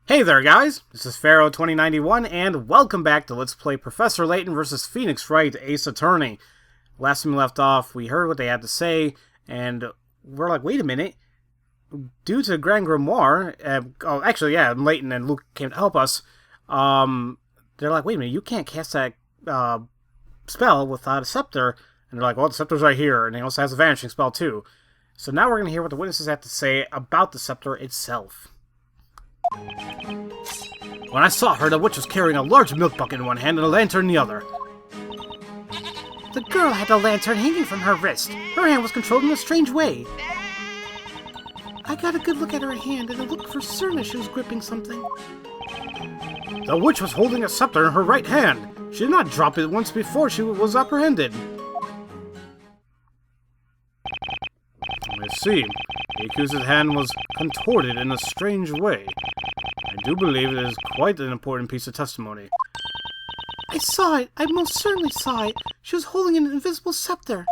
Hey there guys, this is Pharaoh2091 and welcome back to Let's Play Professor Layton vs. Phoenix Wright, Ace Attorney. Last time we left off, we heard what they had to say, and we're like, wait a minute. Due to Grand Grimoire, Layton and Luke came to help us, they're like, wait a minute, you can't cast that spell without a scepter. And they're like, well, the scepter's right here, and he also has a vanishing spell too. So now we're going to hear what the witnesses have to say about the scepter itself. When I saw her, the witch was carrying a large milk bucket in one hand and a lantern in the other. The girl had the lantern hanging from her wrist. Her hand was controlled in a strange way. I got a good look at her hand, and it looked for certain she was gripping something. The witch was holding a scepter in her right hand. She did not drop it once before she was apprehended. I see. The accused's hand was contorted in a strange way. I do believe it is quite an important piece of testimony. I saw it. I most certainly saw it. She was holding an invisible scepter.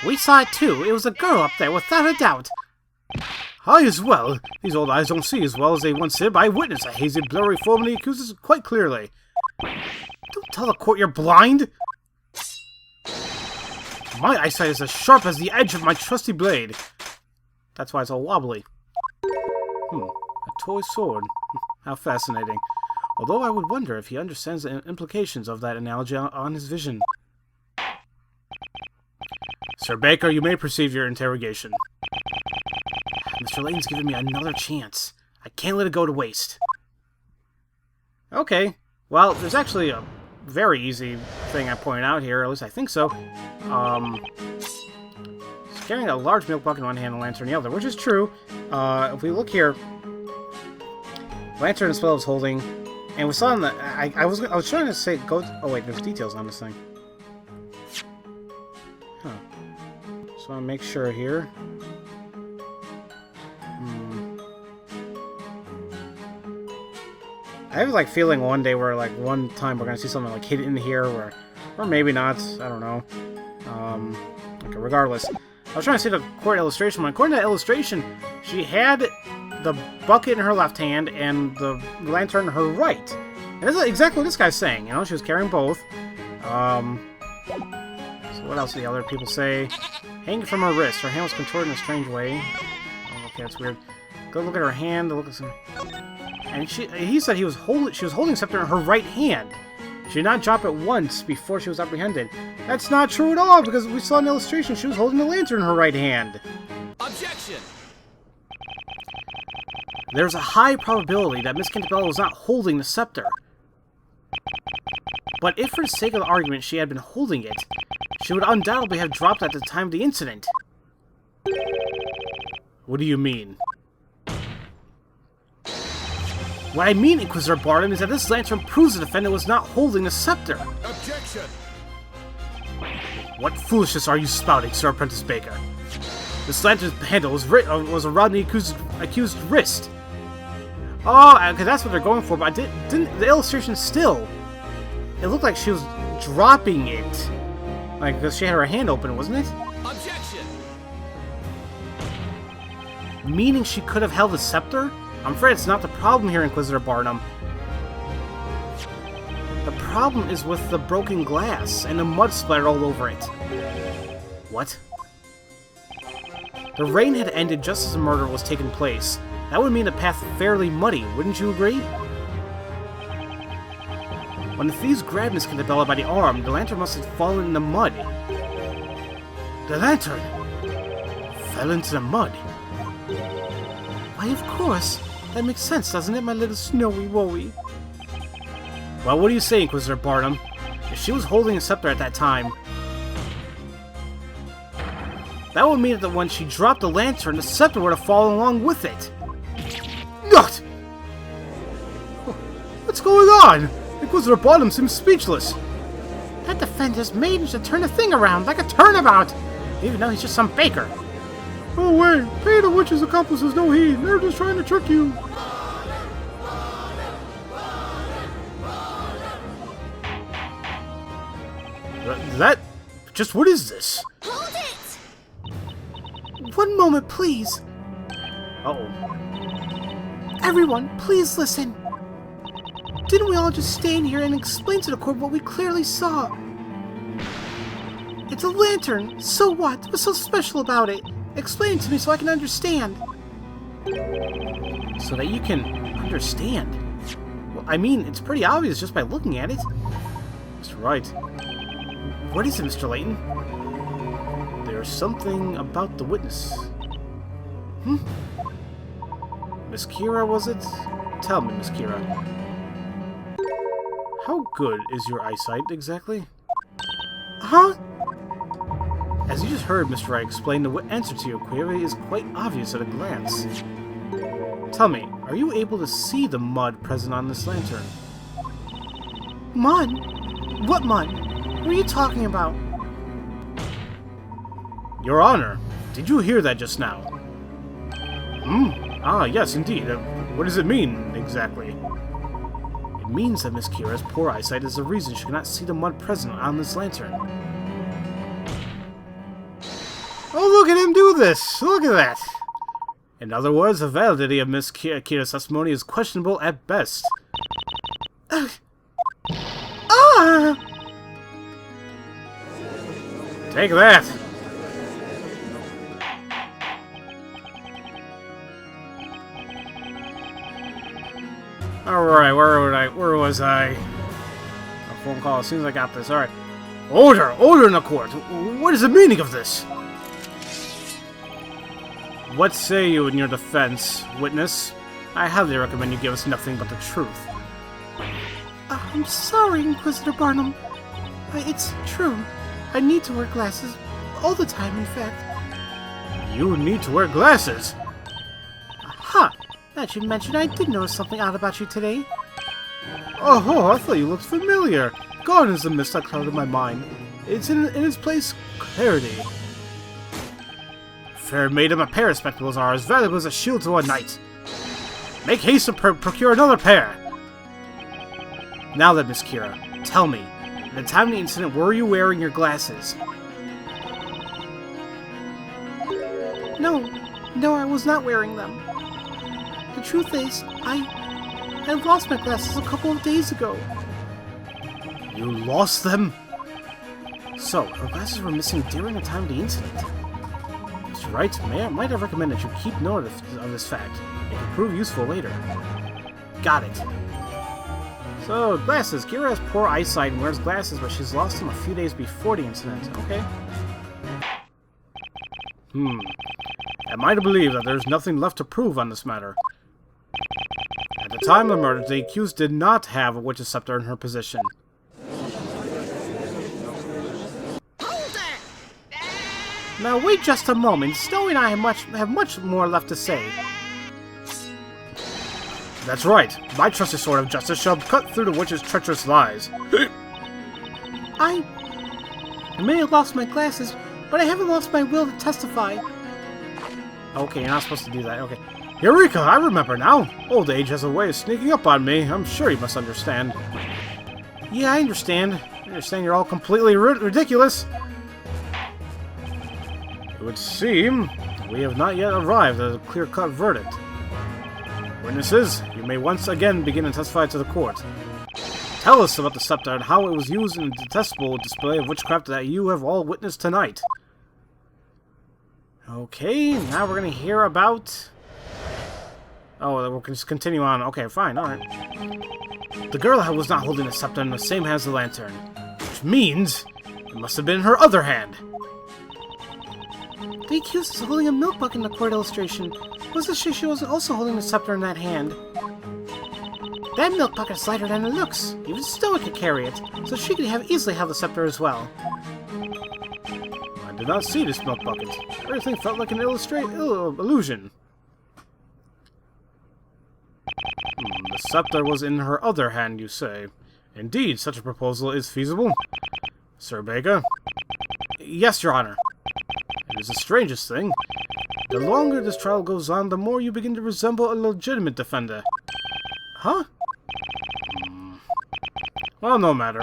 We saw it too. It was a girl up there, without a doubt. I as well. These old eyes don't see as well as they once did, but I witnessed a hazy, blurry form of the accused quite clearly. Don't tell the court you're blind! My eyesight is as sharp as the edge of my trusty blade. That's why it's all wobbly. A toy sword. How fascinating. Although I would wonder if he understands the implications of that analogy on his vision. Sir Baker, you may proceed your interrogation. Mr. Layton's given me another chance. I can't let it go to waste. Okay. Well, there's actually a very easy thing I pointed out here, at least I think so. He's carrying a large milk bucket in one hand and a lantern in the other, which is true. If we look here, lantern as well as holding, and we saw in the I was trying to say go. Oh wait, there's details on this thing. Huh. Just want to make sure here. I have like feeling one day where like one time we're gonna see something like hidden in here, or maybe not. I don't know. Okay, regardless, I was trying to see the court illustration. When according to that illustration, she had the bucket in her left hand and the lantern in her right. And this is exactly what this guy's saying. You know, she was carrying both. So what else do the other people say? Hanging from her wrist. Her hand was contorted in a strange way. Oh, okay, that's weird. Go look at her hand. Look at some. And he said she was holding scepter in her right hand. She did not drop it once before she was apprehended. That's not true at all, because we saw an illustration she was holding the lantern in her right hand. Objection! There's a high probability that Miss Cantabella was not holding the scepter. But if for the sake of the argument she had been holding it, she would undoubtedly have dropped it at the time of the incident. What do you mean? What I mean, Inquisitor Barnum, is that this lantern proves the defendant was not holding the scepter. Objection! What foolishness are you spouting, Sir Apprentice Baker? This lantern's handle was around the accused's wrist. Oh, because that's what they're going for, but didn't the illustration still? It looked like she was dropping it. Like, because she had her hand open, wasn't it? Objection! Meaning she could have held the scepter? I'm afraid it's not the problem here, Inquisitor Barnum. The problem is with the broken glass and the mud splattered all over it. What? The rain had ended just as the murder was taking place. That would mean the path fairly muddy, wouldn't you agree? When the thieves grabbed Miss Cantabella by the arm, the lantern must have fallen in the mud. The lantern fell into the mud. Why, of course. That makes sense, doesn't it, my little snowy woey? Well, what do you say, Inquisitor Barnum? If she was holding a scepter at that time, that would mean that when she dropped the lantern, the scepter would have fallen along with it. What? What's going on? Inquisitor Barnum seems speechless. That defender's managed to turn the thing around like a turnabout, even though he's just some baker. Oh wait, pay the witch's accomplices no heed. They're just trying to trick you. What is this? Hold it! One moment, please. Uh-oh. Everyone, please listen. Didn't we all just stand here and explain to the court what we clearly saw? It's a lantern. So what? What's so special about it? Explain it to me so I can understand. So that you can understand? Well, I mean, it's pretty obvious just by looking at it. Mr. Wright. What is it, Mr. Layton? There's something about the witness. Miss Kira, was it? Tell me, Miss Kira. How good is your eyesight, exactly? Huh? As you just heard Mr. Wright explain, the answer to your query is quite obvious at a glance. Tell me, are you able to see the mud present on this lantern? Mud? What mud? What are you talking about? Your Honor, did you hear that just now? Ah, yes, indeed. What does it mean, exactly? It means that Miss Kira's poor eyesight is the reason she cannot see the mud present on this lantern. Oh, look at him do this! Look at that! In other words, the validity of Miss Kira's testimony is questionable at best. Take that! Alright, where was I? A phone call as soon as I got this. Alright. Order! Order in the court! What is the meaning of this? What say you in your defense, witness? I highly recommend you give us nothing but the truth. I'm sorry, Inquisitor Barnum. It's true. I need to wear glasses all the time, in fact. You need to wear glasses? Huh. That you mentioned, I did notice something odd about you today. Oh, I thought you looked familiar. Gone is the mist that clouded my mind. It's in its place, clarity. Fair maiden, a pair of spectacles are as valuable as a shield to a knight. Make haste to procure another pair. Now then, Miss Kira, tell me, at the time of the incident, were you wearing your glasses? No, I was not wearing them. The truth is, I lost my glasses a couple of days ago. You lost them? So, her glasses were missing during the time of the incident. Mr. Wright, might I recommend that you keep note of this fact. It can prove useful later. Got it. So, glasses. Kira has poor eyesight and wears glasses, but she's lost them a few days before the incident. Okay. Am I to believe that there's nothing left to prove on this matter? At the time of the murder, the accused did not have a witch's scepter in her possession. Now wait just a moment. Snowy and I have much more left to say. That's right. My trusty sword of justice shall cut through the witch's treacherous lies. I may have lost my glasses, but I haven't lost my will to testify. Okay, you're not supposed to do that. Okay. Eureka! I remember now. Old age has a way of sneaking up on me. I'm sure you must understand. Yeah, I understand. I understand you're all completely ridiculous. It would seem we have not yet arrived at a clear-cut verdict. Witnesses, you may once again begin to testify to the court. Tell us about the scepter and how it was used in the detestable display of witchcraft that you have all witnessed tonight. Okay, now we're going to hear about... Oh, we'll just continue on. Okay, fine, alright. The girl was not holding the scepter in the same hand as the lantern, which means it must have been in her other hand. The accused is holding a milk bucket in the court illustration. What's the she wasn't also holding the scepter in that hand? That milk bucket is lighter than it looks. Even Stoic could carry it, so she could easily have the scepter as well. I did not see this milk bucket. Everything felt like an illusion. The scepter was in her other hand, you say. Indeed, such a proposal is feasible. Sir Baker? Yes, Your Honor. It is the strangest thing. The longer this trial goes on, the more you begin to resemble a legitimate defender. Huh? Well, no matter.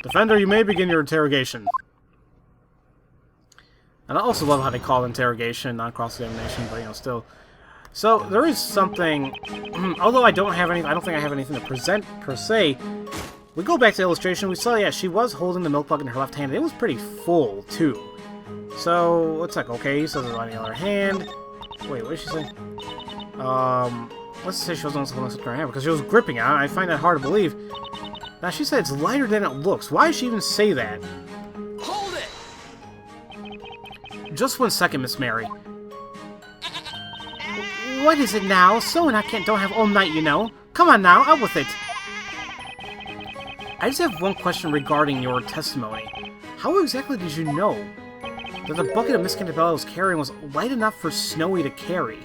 Defender, you may begin your interrogation. And I also love how they call it interrogation, not cross-examination, but, you know, still. So there is something. Although I don't think I have anything to present per se. We go back to the illustration. We saw, yeah, she was holding the milk bucket in her left hand. It was pretty full too. So it's like, okay, so there's on the other hand. Wait, what did she say? Let's say she wasn't holding something in her hand because she was gripping it. I find that hard to believe. Now she said it's lighter than it looks. Why did she even say that? Hold it! Just 1 second, Miss Mary. What is it now? So and I don't have all night, you know. Come on now, out with it. I just have one question regarding your testimony. How exactly did you know that the bucket of Miss Cantabella was carrying was light enough for Snowy to carry?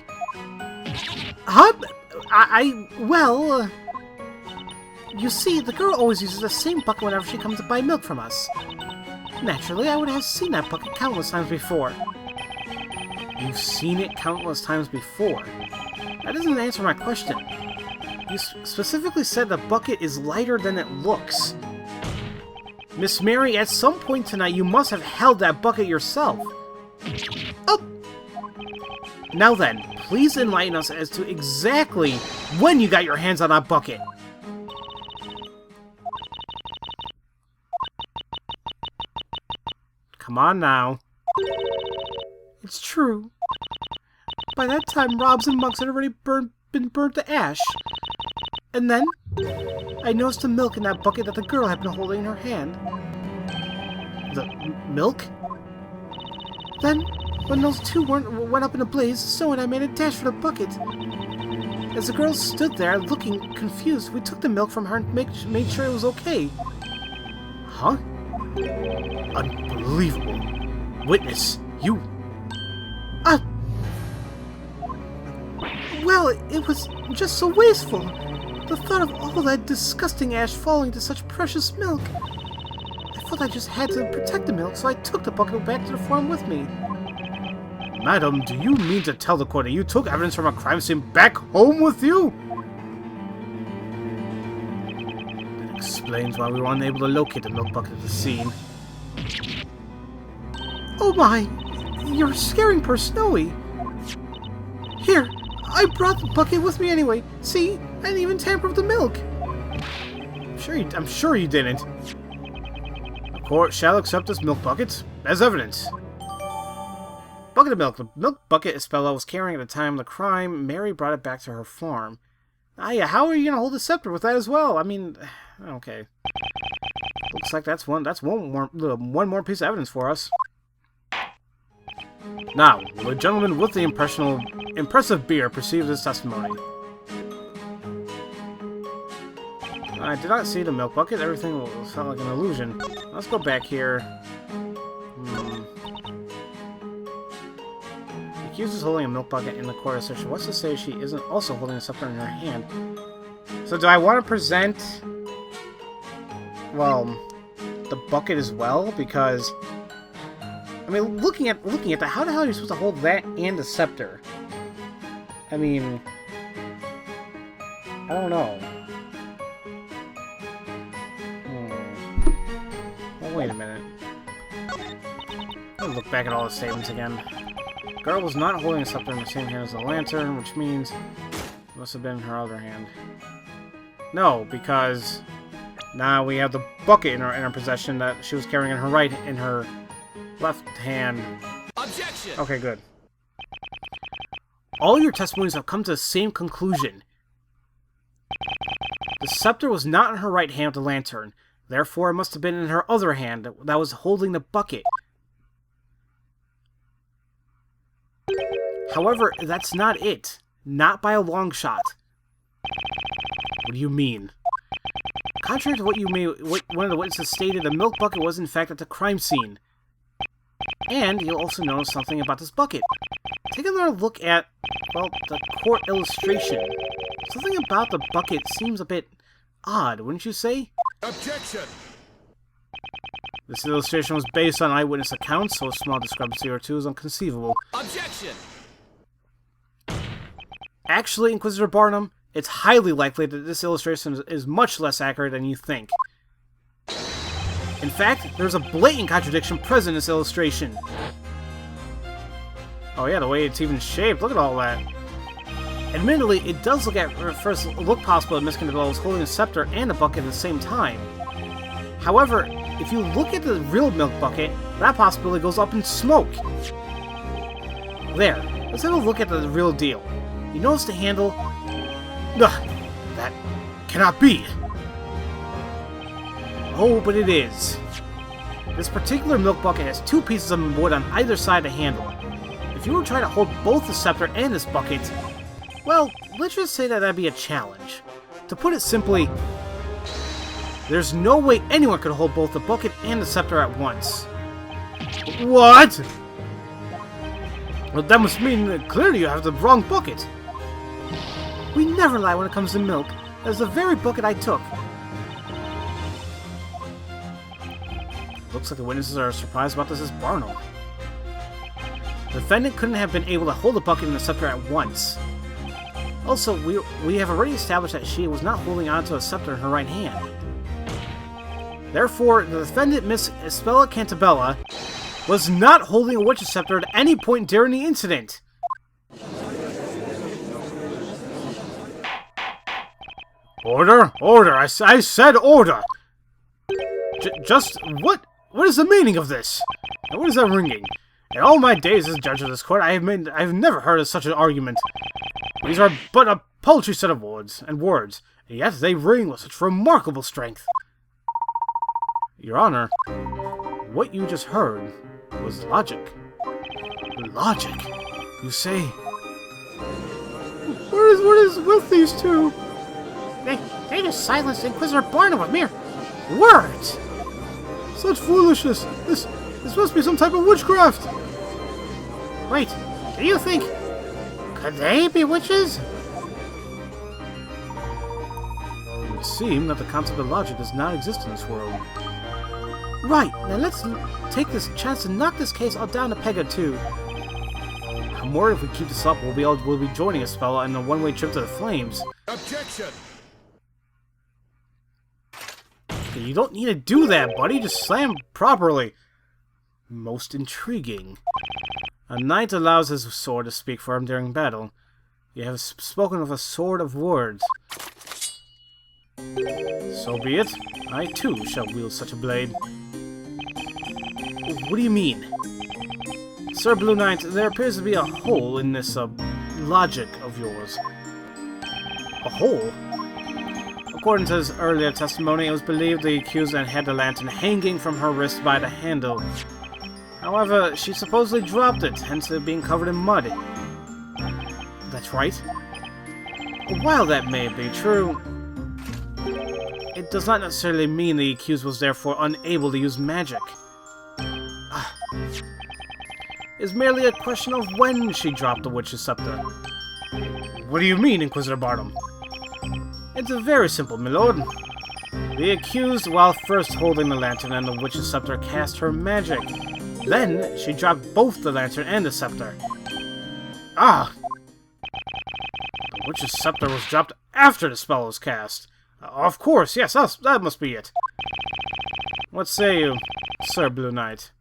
Huh? Well... You see, the girl always uses the same bucket whenever she comes to buy milk from us. Naturally, I would have seen that bucket countless times before. You've seen it countless times before? That doesn't answer my question. You specifically said the bucket is lighter than it looks. Miss Mary, at some point tonight, you must have held that bucket yourself. Oh! Now then, please enlighten us as to exactly when you got your hands on that bucket. Come on now. It's true. By that time, Robs and Monks had already been burnt to ash. And then, I noticed the milk in that bucket that the girl had been holding in her hand. The milk? Then, when those two went up in a blaze, Snow and I made a dash for the bucket. As the girl stood there, looking confused, we took the milk from her and made sure it was okay. Huh? Unbelievable. Witness, you... Well, it was just so wasteful. The thought of all that disgusting ash falling to such precious milk. I felt I just had to protect the milk, so I took the bucket back to the farm with me. Madam, do you mean to tell the court that you took evidence from a crime scene back home with you? That explains why we were unable to locate the milk bucket at the scene. Oh my! You're scaring poor Snowy! Here, I brought the bucket with me anyway. See? I didn't even tamper with the milk. I'm sure you didn't. The court shall accept this milk bucket as evidence. Bucket of milk. The milk bucket Isabella was carrying at the time of the crime. Mary brought it back to her farm. Ah, yeah. How are you gonna hold a scepter with that as well? I mean, okay. Looks like that's one more piece of evidence for us. Now, will the gentleman with the impressive beard perceive this testimony? I did not see the milk bucket. Everything felt like an illusion. Let's go back here. The accused is holding a milk bucket in the court assertion. What's to say she isn't also holding a scepter in her hand? So do I want to present, well, the bucket as well? Because, I mean, looking at that, how the hell are you supposed to hold that and the scepter? I mean, I don't know. Well, wait a minute. I'll look back at all the statements again. Girl was not holding a scepter in the same hand as the lantern, which means it must have been in her other hand. No, because now we have the bucket in her possession that she was carrying in her left hand. Objection! Okay, good. All your testimonies have come to the same conclusion. The scepter was not in her right hand with the lantern. Therefore, it must have been in her other hand that was holding the bucket. However, that's not it. Not by a long shot. What do you mean? Contrary to what one of the witnesses stated, the milk bucket was in fact at the crime scene. And you'll also notice something about this bucket. Take another look at, well, the court illustration. Something about the bucket seems a bit odd, wouldn't you say? Objection! This illustration was based on eyewitness accounts, so a small discrepancy or two is inconceivable. Objection! Actually, Inquisitor Barnum, it's highly likely that this illustration is much less accurate than you think. In fact, there's a blatant contradiction present in this illustration. Oh yeah, the way it's even shaped, look at all that. Admittedly, it does look possible that Miss Candela was holding a scepter and a bucket at the same time. However, if you look at the real milk bucket, that possibility goes up in smoke. There, let's have a look at the real deal. You notice the handle? Ugh, that cannot be. Oh, but it is. This particular milk bucket has two pieces of wood on either side of the handle. If you were trying to hold both the scepter and this bucket, well, let's just say that that'd be a challenge. To put it simply, there's no way anyone could hold both the bucket and the scepter at once. What? Well, that must mean that clearly you have the wrong bucket. We never lie when it comes to milk. That's the very bucket I took. Looks like the witnesses are surprised about this as Barnum. The defendant couldn't have been able to hold the bucket and the scepter at once. Also, we have already established that she was not holding onto a scepter in her right hand. Therefore, the defendant, Miss Estella Cantabella, was not holding a witch's scepter at any point during the incident. Order? Order! I said order! Just what is the meaning of this? And what is that ringing? In all my days as judge of this court, I have never heard of such an argument. These are but a paltry set of words, and yet they ring with such remarkable strength. Your Honor, what you just heard was logic. Logic? You say? What is with these two? They just silenced Inquisitor Barnum with mere words! Such foolishness! This must be some type of witchcraft! Wait, do you think... could they be witches? It would seem that the concept of logic does not exist in this world. Right, now let's take this chance to knock this case all down a peg or two. I'm worried if we keep this up, we'll be joining a spell on a one-way trip to the flames. Objection! You don't need to do that, buddy. Just slam properly. Most intriguing. A knight allows his sword to speak for him during battle. You have spoken of a sword of words. So be it. I, too, shall wield such a blade. What do you mean? Sir Blue Knight, there appears to be a hole in this, logic of yours. A hole? According to his earlier testimony, it was believed the accused had the lantern hanging from her wrist by the handle. However, she supposedly dropped it, hence it being covered in mud. That's right. While that may be true, it does not necessarily mean the accused was therefore unable to use magic. It's merely a question of when she dropped the witch's scepter. What do you mean, Inquisitor Barnum? It's very simple, my lord. The accused, while first holding the lantern and the witch's scepter, cast her magic. Then, she dropped both the lantern and the scepter. Ah! The witch's scepter was dropped after the spell was cast. Of course, yes, that must be it. What say you, Sir Blue Knight?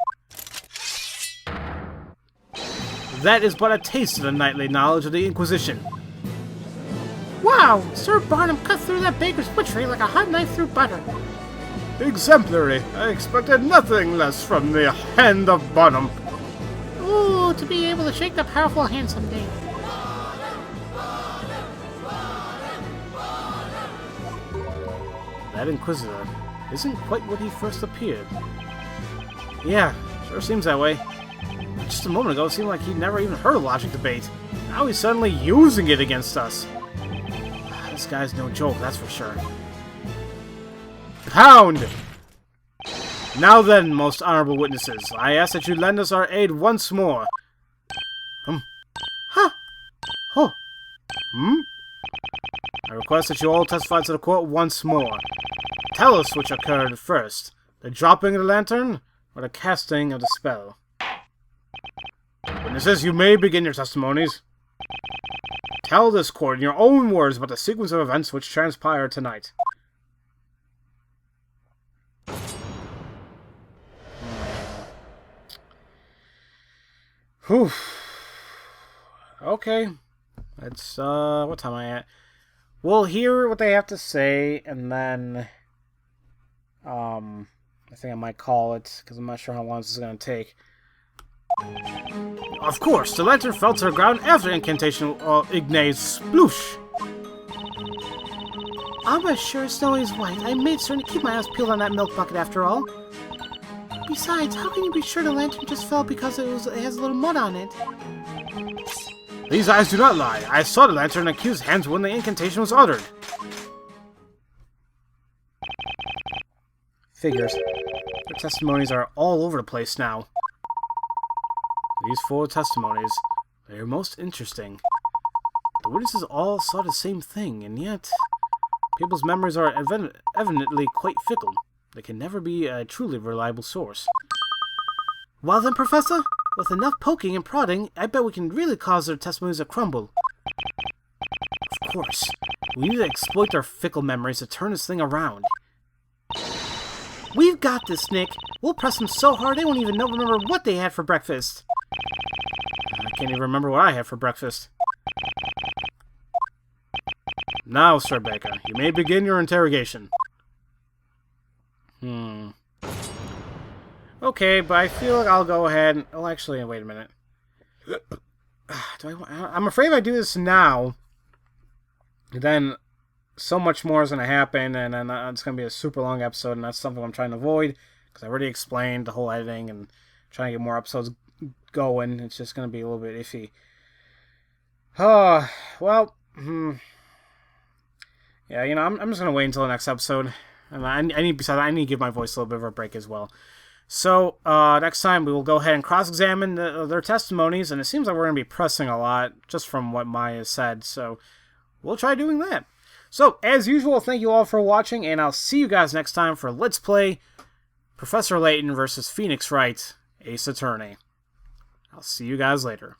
That is but a taste of the knightly knowledge of the Inquisition. Wow! Sir Barnum cut through that baker's butchery like a hot knife through butter. Exemplary. I expected nothing less from the hand of Barnum. Ooh, to be able to shake the powerful hand someday. That Inquisitor isn't quite what he first appeared. Yeah, sure seems that way. Just a moment ago, it seemed like he'd never even heard of logic debate. Now he's suddenly using it against us. This guy's no joke, that's for sure. Pound! Now then, most honorable witnesses, I ask that you lend us our aid once more. Huh? Oh. I request that you all testify to the court once more. Tell us which occurred first, the dropping of the lantern, or the casting of the spell. Witnesses, you may begin your testimonies. Tell this court in your own words about the sequence of events which transpired tonight. Whew. Okay. It's, what time am I at? We'll hear what they have to say, and then, I think I might call it, because I'm not sure how long this is going to take. Of course, the lantern fell to the ground after the incantation ignites sploosh. I'm sure Snowy is white. I made certain to keep my eyes peeled on that milk bucket after all. Besides, how can you be sure the lantern just fell because it has a little mud on it? These eyes do not lie. I saw the lantern in the accused's hands when the incantation was uttered. Figures. Their testimonies are all over the place now. These 4 testimonies, they are most interesting. The witnesses all saw the same thing, and yet people's memories are evidently quite fickle. They can never be a truly reliable source. Well then, Professor, with enough poking and prodding, I bet we can really cause their testimonies to crumble. Of course. We need to exploit their fickle memories to turn this thing around. We've got this, Nick. We'll press them so hard they won't even remember what they had for breakfast. I can't even remember what I had for breakfast. Now, Sir Baker, you may begin your interrogation. Okay, but I feel like I'll go ahead and... Oh, actually, wait a minute. I'm afraid if I do this now, then so much more is going to happen, and then it's going to be a super long episode, and that's something I'm trying to avoid, because I already explained the whole editing and trying to get more episodes going. It's just going to be a little bit iffy. Well, yeah, you know, I'm just going to wait until the next episode. And I need to give my voice a little bit of a break as well. So, next time we will go ahead and cross-examine their testimonies, and it seems like we're going to be pressing a lot, just from what Maya said, so we'll try doing that. So, as usual, thank you all for watching, and I'll see you guys next time for Let's Play Professor Layton versus Phoenix Wright, Ace Attorney. I'll see you guys later.